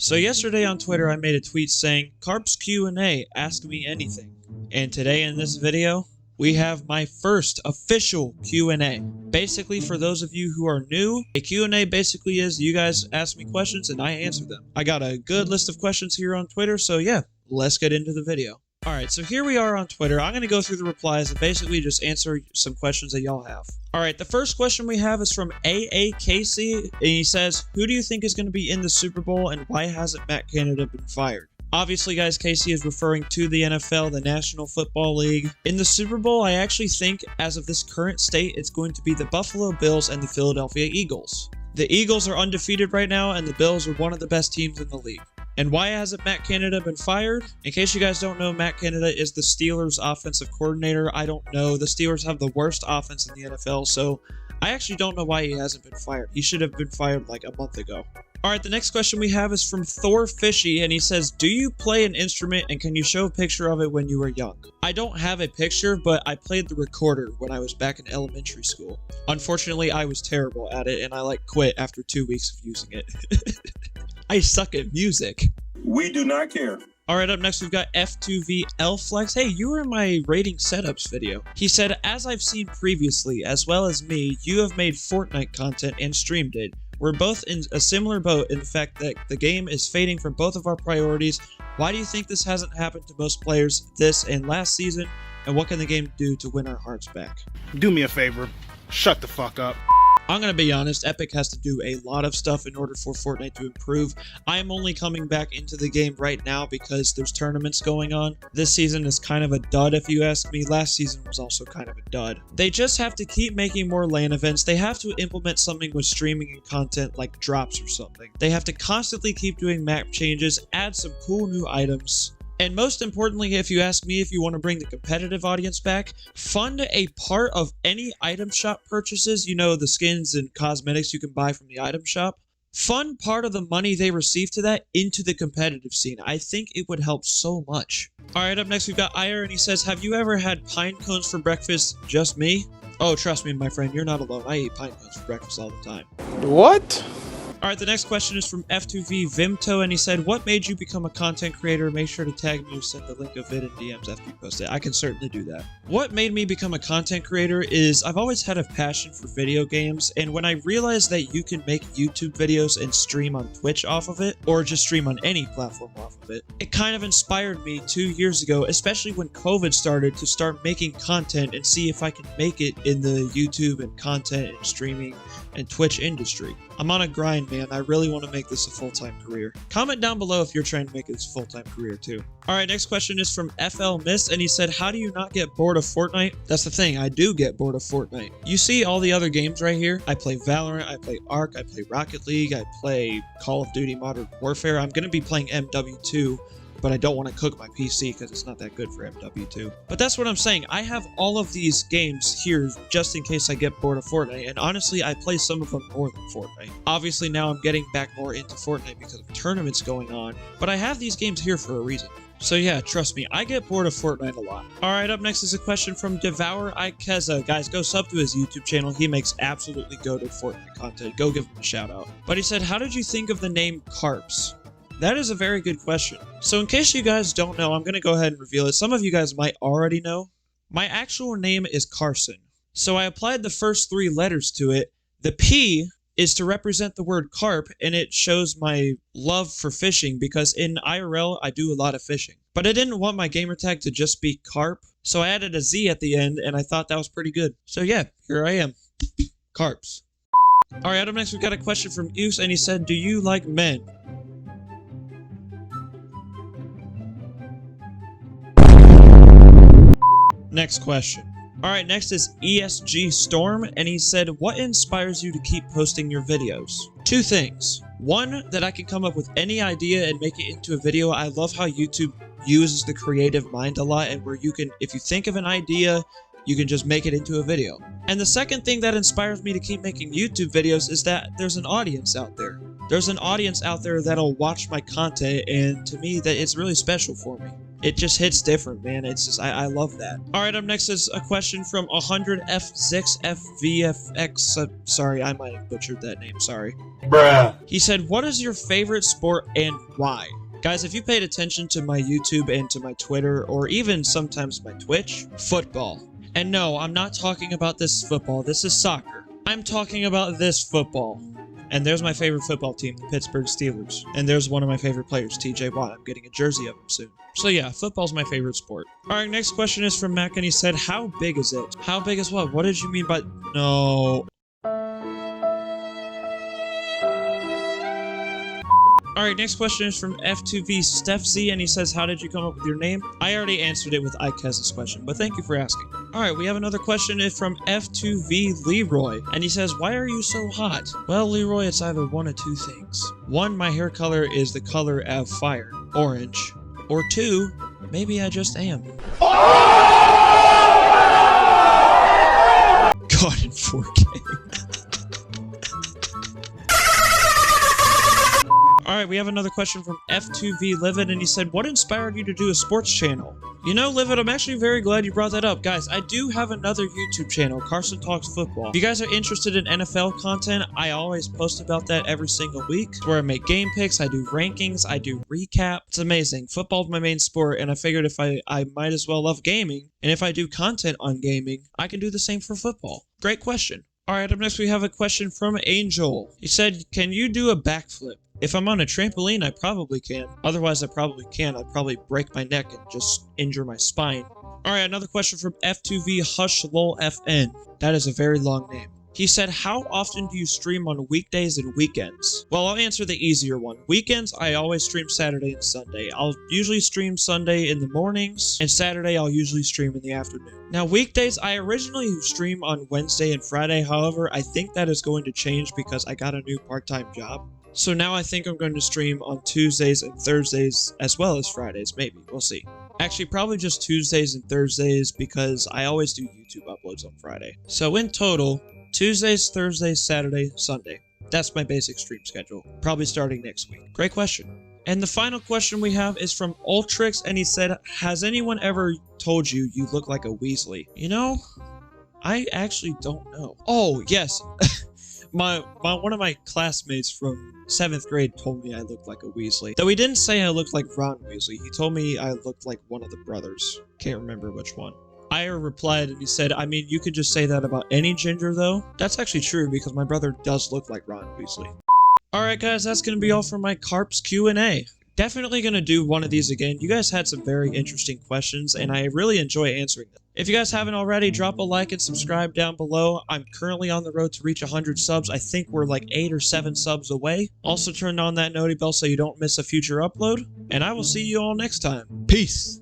So yesterday on Twitter I made a tweet saying, Carpz Q&A, ask me anything. And today in this video, we have my first official Q&A. Basically, for those of you who are new, a Q&A basically is you guys ask me questions and I answer them. I got a good list of questions here on Twitter, so yeah, let's get into the video. Alright, so here we are on Twitter. I'm going to go through the replies and basically just answer some questions that y'all have. Alright, the first question we have is from AAKC, and he says, who do you think is going to be in the Super Bowl and why hasn't Matt Canada been fired? Obviously, guys, Casey is referring to the NFL, the National Football League. In the Super Bowl, I actually think, as of this current state, it's going to be the Buffalo Bills and the Philadelphia Eagles. The Eagles are undefeated right now, and the Bills are one of the best teams in the league. And why hasn't Matt Canada been fired? In case you guys don't know, Matt Canada is the Steelers' offensive coordinator. I don't know. The Steelers have the worst offense in the NFL, so I actually don't know why he hasn't been fired. He should have been fired like a month ago. Alright, the next question we have is from Thor Fishy, and he says, do you play an instrument and can you show a picture of it when you were young? I don't have a picture, but I played the recorder when I was back in elementary school. Unfortunately, I was terrible at it and I quit after 2 weeks of using it. I suck at music. We do not care. Alright, up next we've got F2V Flex. Hey, you were in my rating setups video. He said, as I've seen previously, as well as me, you have made Fortnite content and streamed it. We're both in a similar boat in the fact that the game is fading from both of our priorities. Why do you think this hasn't happened to most players this and last season? And what can the game do to win our hearts back? Do me a favor. Shut the fuck up. I'm gonna be honest, Epic has to do a lot of stuff in order for Fortnite to improve. I am only coming back into the game right now because there's tournaments going on. This season is kind of a dud if you ask me. Last season was also kind of a dud. They just have to keep making more LAN events. They have to implement something with streaming and content like drops or something. They have to constantly keep doing map changes, add some cool new items. And most importantly, if you ask me if you want to bring the competitive audience back, fund a part of any item shop purchases, you know, the skins and cosmetics you can buy from the item shop. Fund part of the money they receive to that into the competitive scene. I think it would help so much. Alright, up next we've got Ire, and he says, have you ever had pine cones for breakfast? Just me? Oh, trust me, my friend, you're not alone. I eat pine cones for breakfast all the time. What? Alright, the next question is from F2V Vimto, and he said, what made you become a content creator? Make sure to tag me or send the link of it in DMs after you post it. I can certainly do that. What made me become a content creator is I've always had a passion for video games, and when I realized that you can make YouTube videos and stream on Twitch off of it, or just stream on any platform off of it, it kind of inspired me 2 years ago, especially when COVID started, to start making content and see if I can make it in the YouTube and content and streaming and Twitch industry. I'm on a grind, man. I really want to make this a full-time career. Comment down below if you're trying to make this a full-time career too. Alright, next question is from FL Mist, and he said, how do you not get bored of Fortnite? That's the thing, I do get bored of Fortnite. You see all the other games right here? I play Valorant, I play Ark, I play Rocket League, I play Call of Duty Modern Warfare. I'm going to be playing MW2, but I don't want to cook my PC because it's not that good for MW2. But that's what I'm saying. I have all of these games here just in case I get bored of Fortnite, and honestly, I play some of them more than Fortnite. Obviously, now I'm getting back more into Fortnite because of tournaments going on, but I have these games here for a reason. So yeah, trust me, I get bored of Fortnite a lot. Alright, up next is a question from Devour Ikeza. Guys, go sub to his YouTube channel. He makes absolutely goated Fortnite content. Go give him a shout out. But he said, how did you think of the name Carpz? That is a very good question. So in case you guys don't know, I'm going to go ahead and reveal it. Some of you guys might already know. My actual name is Carson. So I applied the first 3 letters to it. The P is to represent the word carp, and it shows my love for fishing because in IRL, I do a lot of fishing. But I didn't want my gamer tag to just be carp, so I added a Z at the end, and I thought that was pretty good. So yeah, here I am. Carpz. Alright, up next we've got a question from Use, and he said, do you like men? Next question. Alright, next is ESG Storm, and he said, what inspires you to keep posting your videos? 2 things. 1, that I can come up with any idea and make it into a video. I love how YouTube uses the creative mind a lot, and where you can, if you think of an idea, you can just make it into a video. And the second thing that inspires me to keep making YouTube videos is that there's an audience out there. There's an audience out there that'll watch my content, and to me, that it's really special for me. It just hits different, man. It's just, I love that. All right, up next is a question from 100F6FVFX. Sorry, I might have butchered that name, sorry. Bruh. He said, what is your favorite sport and why? Guys, if you paid attention to my YouTube and to my Twitter, or even sometimes my Twitch, football. And no, I'm not talking about this football, this is soccer. I'm talking about this football. And there's my favorite football team, the Pittsburgh Steelers. And there's one of my favorite players, TJ Watt. I'm getting a jersey of him soon. So yeah, football's my favorite sport. Alright, next question is from Mac, and he said, how big is it? How big is what? What did you mean by... No... Alright, next question is from F2V Steph Z, and he says, how did you come up with your name? I already answered it with Ikes's question, but thank you for asking. Alright, we have another question from F2V Leroy, and he says, why are you so hot? Well, Leroy, it's either one of two things. One, my hair color is the color of fire, orange. Or two, maybe I just am. God, in 4K. Alright, we have another question from F2V Livid, and he said, what inspired you to do a sports channel? You know, Livid, I'm actually very glad you brought that up. Guys, I do have another YouTube channel, Carson Talks Football. If you guys are interested in NFL content, I always post about that every single week. It's where I make game picks, I do rankings, I do recap. It's amazing. Football's my main sport, and I figured if I might as well love gaming, and if I do content on gaming, I can do the same for football. Great question. Alright, up next we have a question from Angel. He said, can you do a backflip? If I'm on a trampoline, I probably can. Otherwise, I probably can't. I'd probably break my neck and just injure my spine. Alright, another question from F2V Hush Lol FN. That is a very long name. He said, how often do you stream on weekdays and weekends? Well, I'll answer the easier one. Weekends, I always stream Saturday and Sunday. I'll usually stream Sunday in the mornings, and Saturday I'll usually stream in the afternoon. Now, weekdays, I originally stream on Wednesday and Friday. However, I think that is going to change because I got a new part-time job. So now I think I'm going to stream on Tuesdays and Thursdays as well as Fridays, maybe. We'll see. Actually, probably just Tuesdays and Thursdays because I always do YouTube uploads on Friday. So in total, Tuesdays, Thursdays, Saturday, Sunday. That's my basic stream schedule. Probably starting next week. Great question. And the final question we have is from Ultrix, and he said, has anyone ever told you you look like a Weasley? You know, I actually don't know. Oh, yes. One of my classmates from 7th grade told me I looked like a Weasley. Though he didn't say I looked like Ron Weasley. He told me I looked like one of the brothers. Can't remember which one. Ira replied and he said, I mean, you could just say that about any ginger though. That's actually true because my brother does look like Ron Weasley. Alright guys, that's going to be all for my Carpz Q&A. Definitely going to do one of these again. You guys had some very interesting questions, and I really enjoy answering them. If you guys haven't already, drop a like and subscribe down below. I'm currently on the road to reach 100 subs. I think we're like 8 or 7 subs away. Also turn on that noti bell so you don't miss a future upload. And I will see you all next time. Peace!